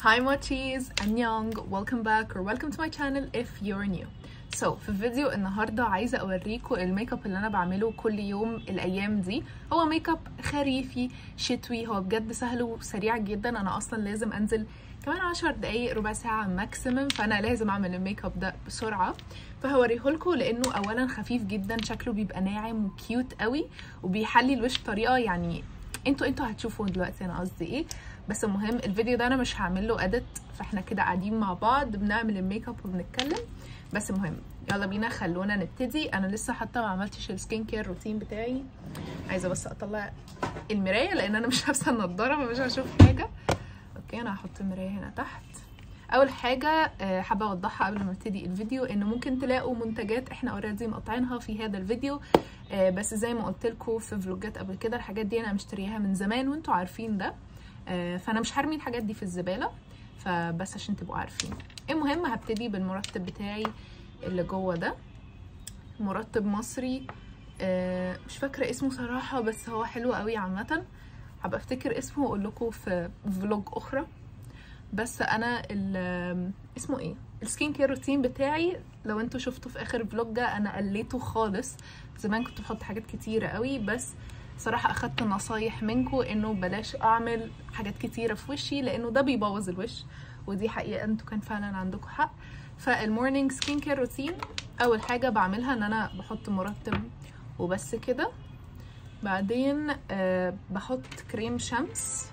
Hi mochis, annyeong, welcome back or welcome to my channel if you're new. So في الفيديو النهارده عايزه اوريكم الميك اب اللي انا بعمله كل يوم الايام دي. هو ميك اب خريفي شتوي، هو بجد سهل وسريع جدا. انا اصلا لازم انزل كمان 10 دقايق ربع ساعه ماكسيمم، فانا لازم اعمل الميك اب ده بسرعه. فهوريهولكم لانه اولا خفيف جدا، شكله بيبقى ناعم وكيوت قوي وبيحلي الوش بطريقه يعني انتوا هتشوفوا دلوقتي انا قصدي ايه. بس المهم الفيديو ده انا مش هعمل له اديت، فاحنا كده قاعدين مع بعض بنعمل الميك اب وبنتكلم. بس المهم يلا بينا خلونا نبتدي. انا لسه حتى ما عملتش السكين كير روتين بتاعي، عايزه بس اطلع المرايه لان انا مش لابسه النضاره فمش هشوف حاجه. اوكي انا هحط المرايه هنا تحت. اول حاجه حابه اوضحها قبل ما ابتدي الفيديو ان ممكن تلاقوا منتجات احنا اوريدي مقطعينها في هذا الفيديو، بس زي ما قلت لكم في فلوجات قبل كده الحاجات دي انا مشترياها من زمان وانتوا عارفين ده، فانا مش هرمي الحاجات دي في الزباله، فبس عشان تبقوا عارفين. المهم هبتدي بالمرطب بتاعي اللي جوه ده، مرطب مصري مش فاكره اسمه صراحه بس هو حلو قوي عامه. هبقى افتكر اسمه واقول لكم في فلوج اخرى. بس انا اسمه ايه السكين كير روتين بتاعي لو انتوا شفتوا في اخر فلوج انا قليته خالص. زمان كنت بحط حاجات كتيره قوي، بس صراحه اخدت نصايح منكم انه بلاش اعمل حاجات كتيره في وشي لانه ده بيبوظ الوش، ودي حقيقه انتوا كان فعلا عندكم حق. فالمورنينج سكين كير روتين اول حاجه بعملها ان انا بحط مرطب وبس كده. بعدين بحط كريم شمس،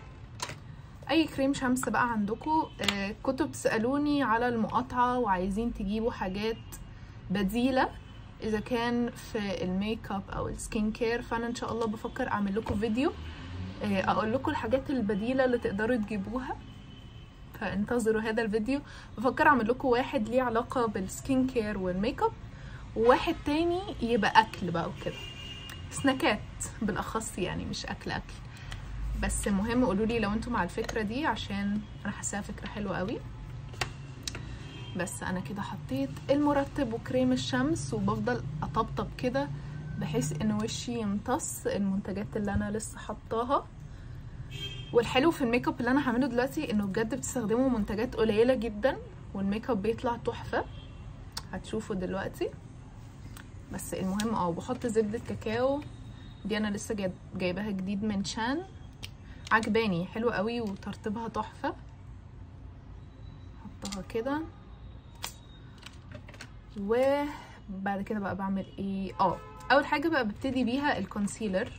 اي كريم شمس بقى عندكم. كنتوا بتسالوني على المقاطعه وعايزين تجيبوا حاجات بديله اذا كان في الميك اب او السكين كير، فانا ان شاء الله بفكر اعمل لكم فيديو اقول لكم الحاجات البديله اللي تقدروا تجيبوها، فانتظروا هذا الفيديو. بفكر اعمل لكم واحد ليه علاقه بالسكين كير والميك اب، وواحد تاني يبقى اكل بقى وكده، سناكات بالاخص يعني مش اكل. بس المهم قولولي لو انتوا مع الفكره دي عشان انا حاساها فكره حلوه قوي. بس انا كده حطيت المرطب وكريم الشمس وبفضل اطبطب كده بحيث ان وشي يمتص المنتجات اللي انا لسه حطاها. والحلو في الميك اب اللي انا هعمله دلوقتي انه بجد بتستخدموا منتجات قليله جدا والميك اب بيطلع تحفه، هتشوفوا دلوقتي. بس المهم بحط زبده كاكاو دي انا لسه جايباها جديد من شان، عجباني حلو قوي وترطيبها تحفه. احطها كده وبعد كده بقى بعمل ايه. اول حاجه بقى ببتدي بيها الكونسيلر.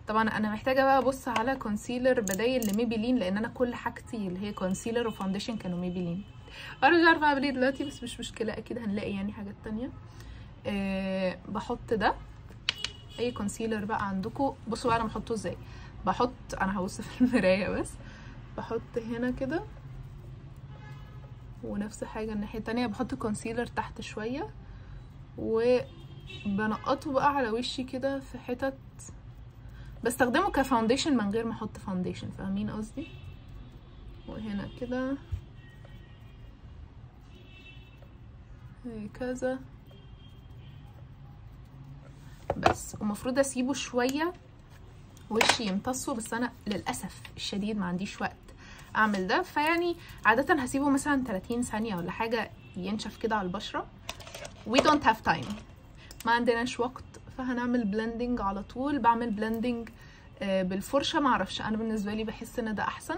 طبعا انا محتاجه بقى ابص على كونسيلر بدايل لميبيلين لان انا كل حاجتي اللي هي كونسيلر وفاونديشن كانوا ميبيلين. انا مش عارفه اعمل ايه دلوقتي بس مش مشكله، اكيد هنلاقي يعني حاجات تانية. بحط ده اي كونسيلر بقى عندكم. بصوا بقى انا بحطه ازاي. انا هبص في المرايه بس بحط هنا كده، ونفس حاجه الناحيه التانية بحط كونسيلر تحت شويه وبنقطه بقى على وشي كده في حتت، بستخدمه كفاونديشن من غير ما احط فاونديشن، فاهمين قصدي. وهنا كده هكذا بس. ومفروض اسيبه شويه وشي يمتصه، بس انا للاسف الشديد ما عنديش وقت اعمل ده، فيعني عاده هسيبه مثلا 30 ثانيه ولا حاجه ينشف كده على البشره. we don't have time، ما عندناش وقت، فهنعمل بلندنج على طول. بعمل بلندنج بالفرشه، معرفش انا بالنسبه لي بحس ان ده احسن،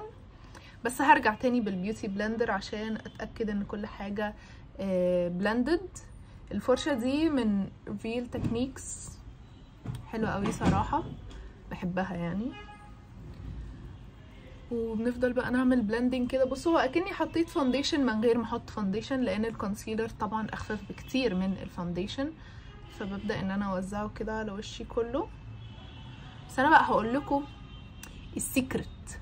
بس هرجع تاني بالبيوتي بلندر عشان اتاكد ان كل حاجه بلندد. الفرشه دي من ريل تكنيكس حلوه قوي صراحه، بحبها يعني. وبنفضل بقى نعمل بلندنج كده. بصوا هو اكني حطيت فاونديشن من غير ما احط فاونديشن لان الكونسيلر طبعا اخفف بكتير من الفاونديشن، فببدا ان انا اوزعه كده على وشي كله. بس انا بقى هقول لكم السيكرت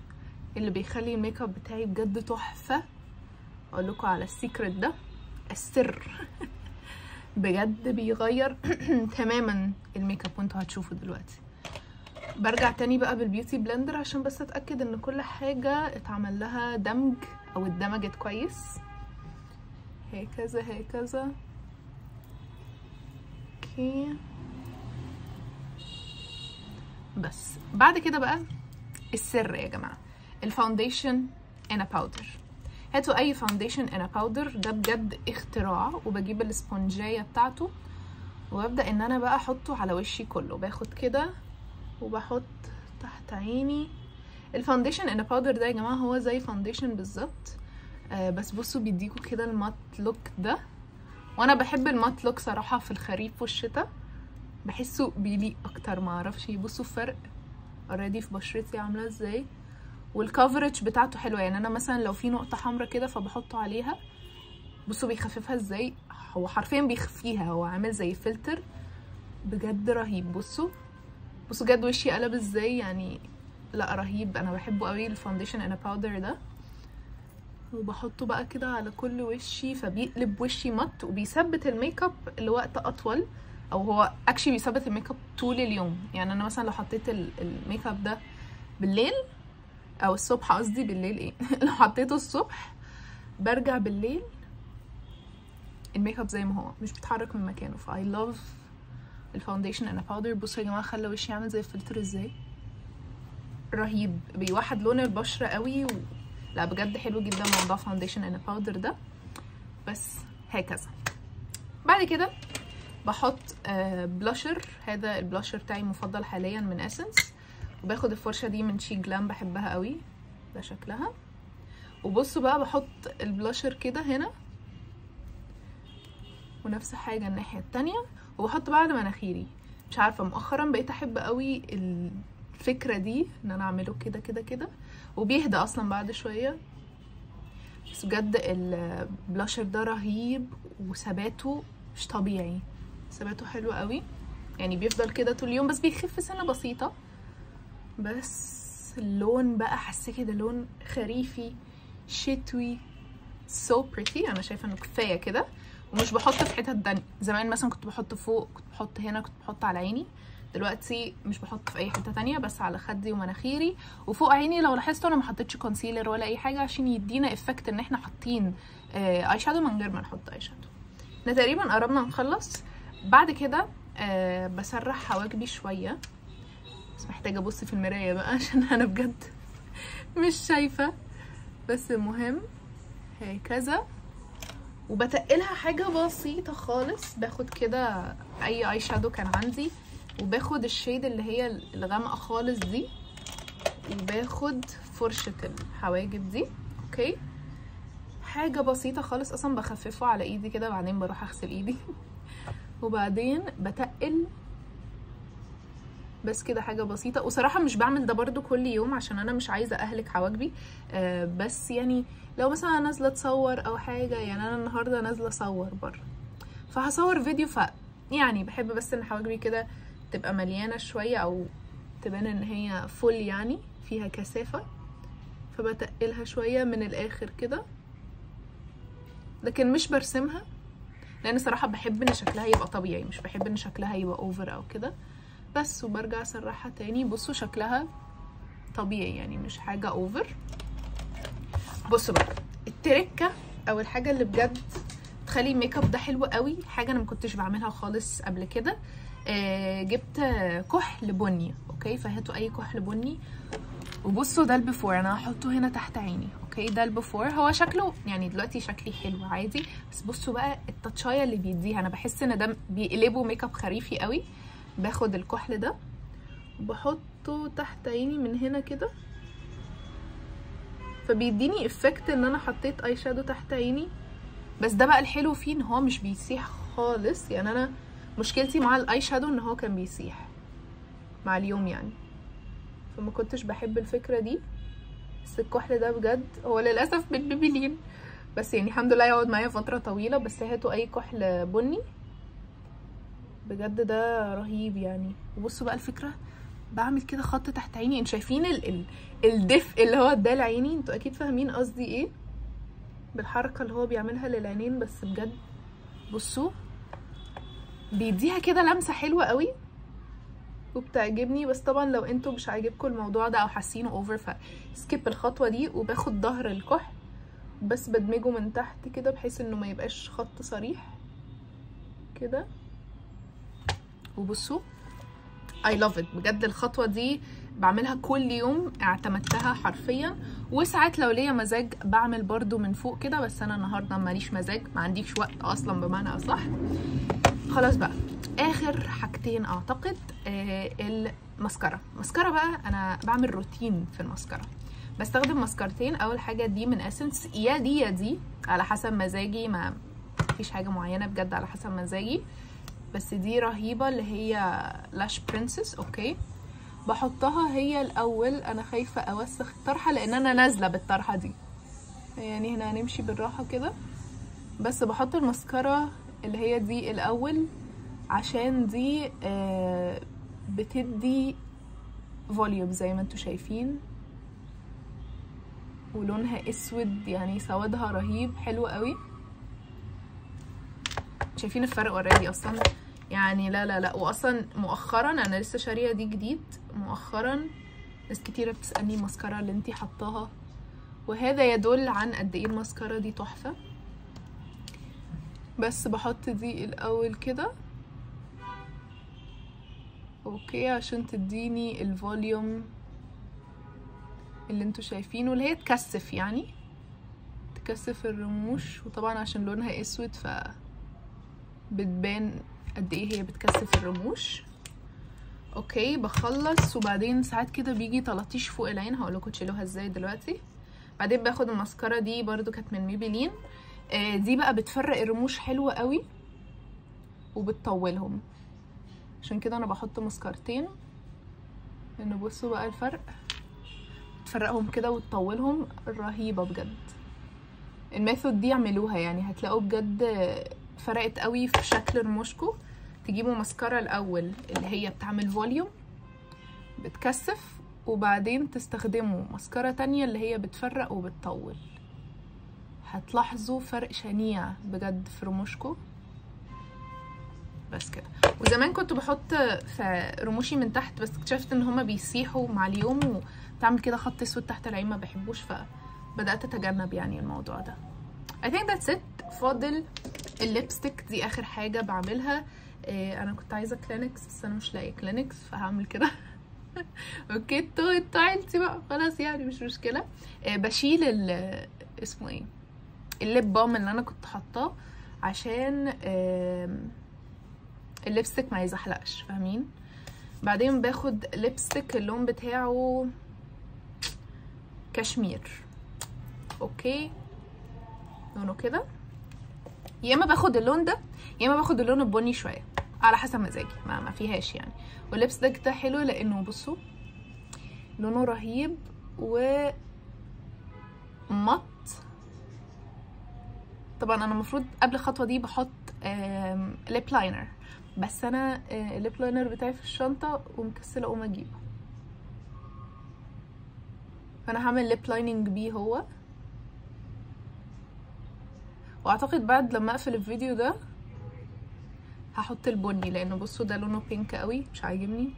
اللي بيخلي الميك اب بتاعي بجد تحفه. اقول لكم على السيكرت ده، السر بجد بيغير تماما الميك اب وانتوا هتشوفوا دلوقتي. برجع تاني بقى بالبيوتي بلندر عشان بس اتاكد ان كل حاجه اتعمل لها دمج او اتدمجت كويس. هكذا اوكي. بس بعد كده بقى السر يا جماعه، الفاونديشن انا باودر. هاتوا اي فاونديشن ان باودر، ده بجد اختراع. وبجيب الاسبونجايه بتاعته وابدا ان انا بقى احطه على وشي كله. باخد كده وبحط تحت عيني. الفاونديشن ان باودر ده يا جماعه هو زي فاونديشن بالظبط، بس بصوا بيديكوا كده المات لوك ده، وانا بحب المات لوك صراحه في الخريف والشتاء، بحسه بيليق اكتر. ما اعرفش، بصوا الفرق اوريدي في بشرتي عامله ازاي، والكفرج بتاعته حلوه. يعني انا مثلا لو في نقطه حمراء كده فبحطه عليها، بصوا بيخففها ازاي، هو حرفيا بيخفيها، هو عامل زي فلتر بجد رهيب. بصوا بجد وشي قلب ازاي يعني، لا رهيب. انا بحبه قوي الفاونديشن ان باودر ده، وبحطه بقى كده على كل وشي، فبيقلب وشي مط وبيثبت الميك اب لوقت اطول، او هو اكشلي بيثبت الميك اب طول اليوم. يعني انا مثلا لو حطيت الميك اب ده بالليل او الصبح، قصدي بالليل ايه لو حطيته الصبح برجع بالليل الميك اب زي ما هو مش بيتحرك من مكانه. فاي لاف الفاونديشن ان باودر. بصوا يا جماعه خلى وشي عامل زي الفلتر ازاي، رهيب، بيوحد لون البشره قوي لا بجد حلو جدا موضوع فاونديشن ان باودر ده. بس هكذا. بعد كده بحط بلاشر. هذا البلاشر بتاعي المفضل حاليا من اسنس، وباخد الفرشه دي من شي جلام، بحبها قوي، ده شكلها. وبصوا بقى بحط البلاشر كده هنا، ونفس حاجه الناحيه التانية، وبحط بقى على مناخيري. مش عارفه مؤخرا بقيت احب قوي الفكره دي ان انا اعمله كده كده كده، وبيهدى اصلا بعد شويه. بس بجد البلاشر ده رهيب، وثباته مش طبيعي، ثباته حلو قوي، يعني بيفضل كده طول اليوم، بس بيخف سنه بسيطه. بس اللون بقى حاسه كده لون خريفي شتوي، so pretty. انا شايفه انه كفايه كده، ومش بحط في حتت تانية. زمان مثلا كنت بحط فوق، كنت بحط هنا، كنت بحط على عيني. دلوقتي مش بحط في اي حته تانية، بس على خدي ومناخيري وفوق عيني. لو لاحظتوا انا ما حطيتش كونسيلر ولا اي حاجه، عشان يدينا افكت ان احنا حاطين اي شادو من غير ما نحط اي شادو. احنا تقريبا قربنا نخلص. بعد كده بسرح حواجبي شويه، بس محتاجه ابص في المرايه بقى عشان انا بجد مش شايفه. بس المهم هكذا، وبتقلها حاجه بسيطه خالص. باخد كده اي اي شادو كان عندي، وباخد الشيد اللي هي الغامقه خالص دي، وباخد فرشه الحواجب دي. اوكي، حاجه بسيطه خالص، اصلا بخففه على ايدي كده، بعدين بروح اغسل ايدي وبعدين بتقل بس كده، حاجه بسيطه. وصراحه مش بعمل ده برضو كل يوم عشان انا مش عايزه اهلك حواجبي، بس يعني لو مثلا نازله اتصور او حاجه، يعني انا النهارده نازله اصور بره فهصور فيديو، يعني بحب بس ان حواجبي كده تبقى مليانه شويه، او تبان ان هي فل، يعني فيها كثافه، فبتقلها شويه من الاخر كده، لكن مش برسمها، لان صراحه بحب ان شكلها يبقى طبيعي، مش بحب ان شكلها يبقى اوفر او كده. بس وبرجع اسرحها تاني. بصوا شكلها طبيعي، يعني مش حاجه اوفر. بصوا بقى التركه او الحاجه اللي بجد تخلي الميك اب ده حلو قوي، حاجه انا ما كنتش بعملها خالص قبل كده. جبت كحل بني. اوكي، فهاتوا اي كحل بني، وبصوا ده البيفور، انا هحطه هنا تحت عيني. اوكي، ده البيفور، هو شكله يعني دلوقتي شكلي حلو عادي، بس بصوا بقى التاتشايه اللي بيديها، انا بحس ان ده بيقلبه ميك اب خريفي قوي. باخد الكحل ده وبحطه تحت عيني من هنا كده، فبيديني افكت ان انا حطيت اي شادو تحت عيني. بس ده بقى الحلو فيه ان هو مش بيسيح خالص، يعني انا مشكلتي مع الاي شادو ان هو كان بيسيح مع اليوم يعني، فما كنتش بحب الفكره دي. بس الكحل ده بجد هو للاسف من بيبيلين، بس يعني الحمد لله يقعد معايا فتره طويله. بس هاتوا اي كحل بني بجد ده رهيب يعني. وبصوا بقى الفكره، بعمل كده خط تحت عيني، انتوا شايفين الدفء اللي هو ده لعيني، انتوا اكيد فاهمين قصدي ايه بالحركه اللي هو بيعملها للعينين. بس بجد بصوا بيديها كده لمسه حلوه قوي وبتعجبني. بس طبعا لو انتوا مش عاجبكم الموضوع ده او حاسينه اوفر فسكيب الخطوه دي. وباخد ظهر الكحل بس بدمجه من تحت كده بحيث انه ما يبقاش خط صريح كده. وبصوا I love it بجد الخطوه دي بعملها كل يوم، اعتمدتها حرفيا. وساعات لو ليا مزاج بعمل برضو من فوق كده، بس انا النهارده ماليش مزاج، ما عنديش وقت اصلا بمعنى اصح. خلاص بقى اخر حاجتين اعتقد الماسكارا. الماسكارا بقى انا بعمل روتين في الماسكارا، بستخدم ماسكارتين. اول حاجه دي من اسنس، يا دي يا دي على حسب مزاجي، ما فيش حاجه معينه بجد، على حسب مزاجي. بس دي رهيبه اللي هي لاش برنسس. اوكي بحطها هي الاول، انا خايفه اوسخ الطرحه لان انا نازله بالطرحه دي، يعني هنا هنمشي بالراحه كده. بس بحط الماسكارا اللي هي دي الاول عشان دي بتدي فوليوم زي ما انتوا شايفين، ولونها اسود، يعني سوادها رهيب حلو قوي. شايفين الفرق اوريدي اصلا، يعني لا لا لا. واصلا مؤخرا انا لسه شاريه دي جديد مؤخرا، ناس كتيره بتسالني الماسكارا اللي انتي حطاها، وهذا يدل عن قد ايه الماسكارا دي تحفه. بس بحط دي الاول كده اوكي عشان تديني الفوليوم اللي انتوا شايفينه، اللي هي تكثف، يعني تكثف الرموش. وطبعا عشان لونها اسود ف بتبان قد ايه هي بتكثف الرموش. اوكي بخلص، وبعدين ساعات كده بيجي تلطيش فوق العين، هقولكوا تشيلوها ازاي دلوقتي. بعدين باخد الماسكارا دي برضو كانت من ميبلين، دي بقى بتفرق الرموش حلوة قوي وبتطولهم، عشان كده انا بحط ماسكارتين، لان بصوا بقى الفرق، تفرقهم كده وتطولهم رهيبة بجد. الميثود دي اعملوها، يعني هتلاقوا بجد فرقت قوي في شكل رموشكم. تجيبوا ماسكارا الاول اللي هي بتعمل فوليوم بتكثف، وبعدين تستخدموا ماسكارا تانية اللي هي بتفرق وبتطول، هتلاحظوا فرق شنيع بجد في رموشكم. بس كده. وزمان كنت بحط في رموشي من تحت، بس اكتشفت ان هما بيسيحوا مع اليوم وتعمل كده خط اسود تحت العين، ما بحبوش، فبدأت اتجنب يعني الموضوع ده. I think that's it. فاضل الليبستيك، دي اخر حاجة بعملها. انا كنت عايزة كلينكس بس انا مش لاقيه كلينكس، فهعمل كده. اوكي انتوا عيلتي بقى خلاص، يعني مش مشكلة. بشيل اسمه ايه، الليب بام اللي انا كنت حاطاه عشان الليبستيك ما يزحلقش، فاهمين. بعدين باخد ليبستيك اللون بتاعه كشمير. اوكي لونه كده، يا اما باخد اللون ده يا اما باخد اللون البني شويه على حسب مزاجي، ما فيهاش يعني. والليبستيك ده حلو لانه بصوا لونه رهيب ومط. طبعا انا المفروض قبل الخطوه دي بحط ليب لاينر، بس انا الليب لاينر بتاعي في الشنطه ومكسله اقوم اجيبه، فانا هعمل ليب لايننج بيه هو. واعتقد بعد لما اقفل الفيديو ده هحط البني، لانه بصوا ده لونه بينك قوي مش عاجبني.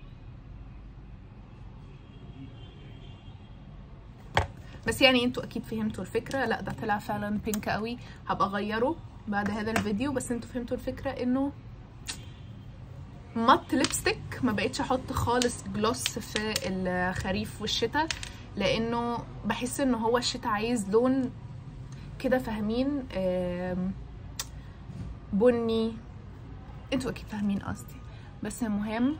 بس يعني انتوا اكيد فهمتوا الفكره. لا ده طلع فعلا بينك قوي، هبقى اغيره بعد هذا الفيديو. بس انتوا فهمتوا الفكره، انه مط ليبستيك. ما بقيتش احط خالص جلوس في الخريف والشتاء، لانه بحس ان هو الشتاء عايز لون كده، فاهمين، بني. انتوا اكيد فاهمين قصدي. بس المهم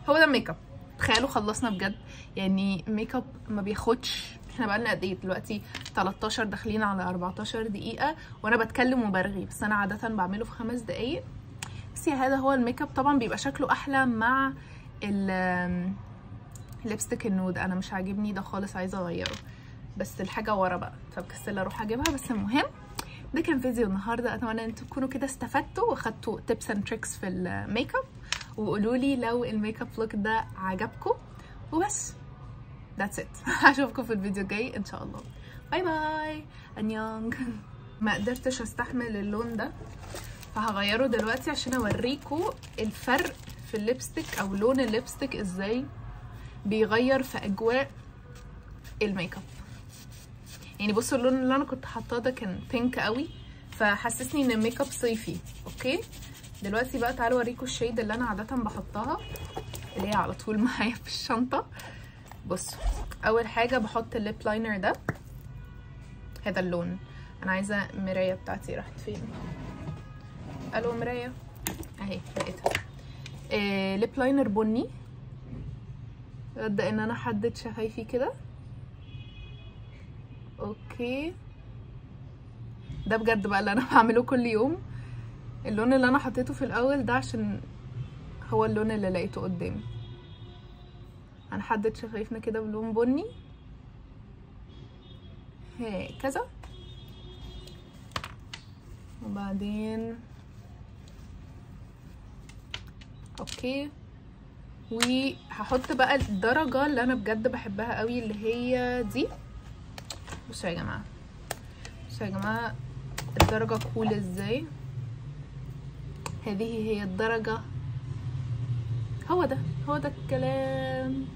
هو ده الميك اب. تخيلوا خلصنا بجد، يعني ميك اب ما بياخدش، احنا بقالنا قد ايه دلوقتي؟ 13 داخلين على 14 دقيقه وانا بتكلم وبرغي، بس انا عاده بعمله في 5 دقايق. بس هذا هو الميك اب. طبعا بيبقى شكله احلى مع الليبستيك النود، انا مش عاجبني ده خالص، عايزه اغيره، بس الحاجه ورا بقى فبكسل اروح اجيبها. بس المهم ده كان فيديو النهارده، اتمنى ان تكونوا كده استفدتوا واخدتوا تيبس اند تريكس في الميك اب، وقولوا لي لو الميك اب لوك ده عجبكم. وبس that's it. هشوفكم في الفيديو الجاي ان شاء الله. باي باي. انيونج. ما قدرتش استحمل اللون ده فهغيره دلوقتي عشان اوريكم الفرق في الليبستيك، او لون الليبستيك ازاي بيغير في اجواء الميك اب. يعني بصوا اللون اللي انا كنت حاطاه ده كان بينك قوي، فحسسني ان الميك اب صيفي. اوكي دلوقتي بقى تعالوا اوريكم الشيد اللي انا عاده بحطها، اللي هي على طول معايا في الشنطه. بصوا اول حاجه بحط الليب لاينر ده، هذا اللون. انا عايزه المرايه بتاعتي راحت فين؟ الو مرايه اهي لقيتها. ليب لاينر بني. ابدا ان انا احدد شفايفي كده. اوكي ده بجد بقى اللي انا بعمله كل يوم. اللون اللي انا حطيته في الاول ده عشان هو اللون اللي لقيته قدامي. هنحدد شفايفنا كده بلون بني هكذا، وبعدين اوكي. وهحط بقى الدرجة اللي انا بجد بحبها قوي اللي هي دي. بصوا يا جماعة، بصوا يا جماعة الدرجة كول ازاي. هذه هي الدرجة، هو ده الكلام.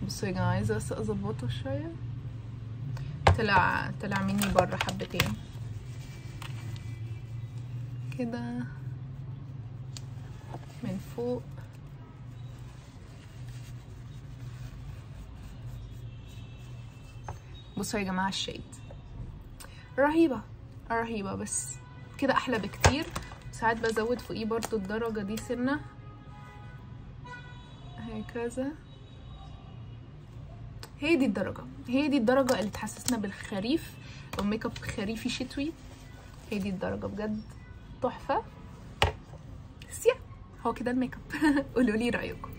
بصوا يا جماعة عايزة بس اظبطه شوية. طلع مني بره حبتين كده من فوق. بصوا يا جماعة الشيد رهيبة بس كده احلى بكتير. ساعات بزود فوقيه برضو الدرجة دي سنة هكذا. هي دي الدرجة اللي تحسسنا بالخريف او ميك اب خريفي شتوي. هي دي الدرجة بجد تحفة. هو كده الميك اب. قولوا لي رأيكم.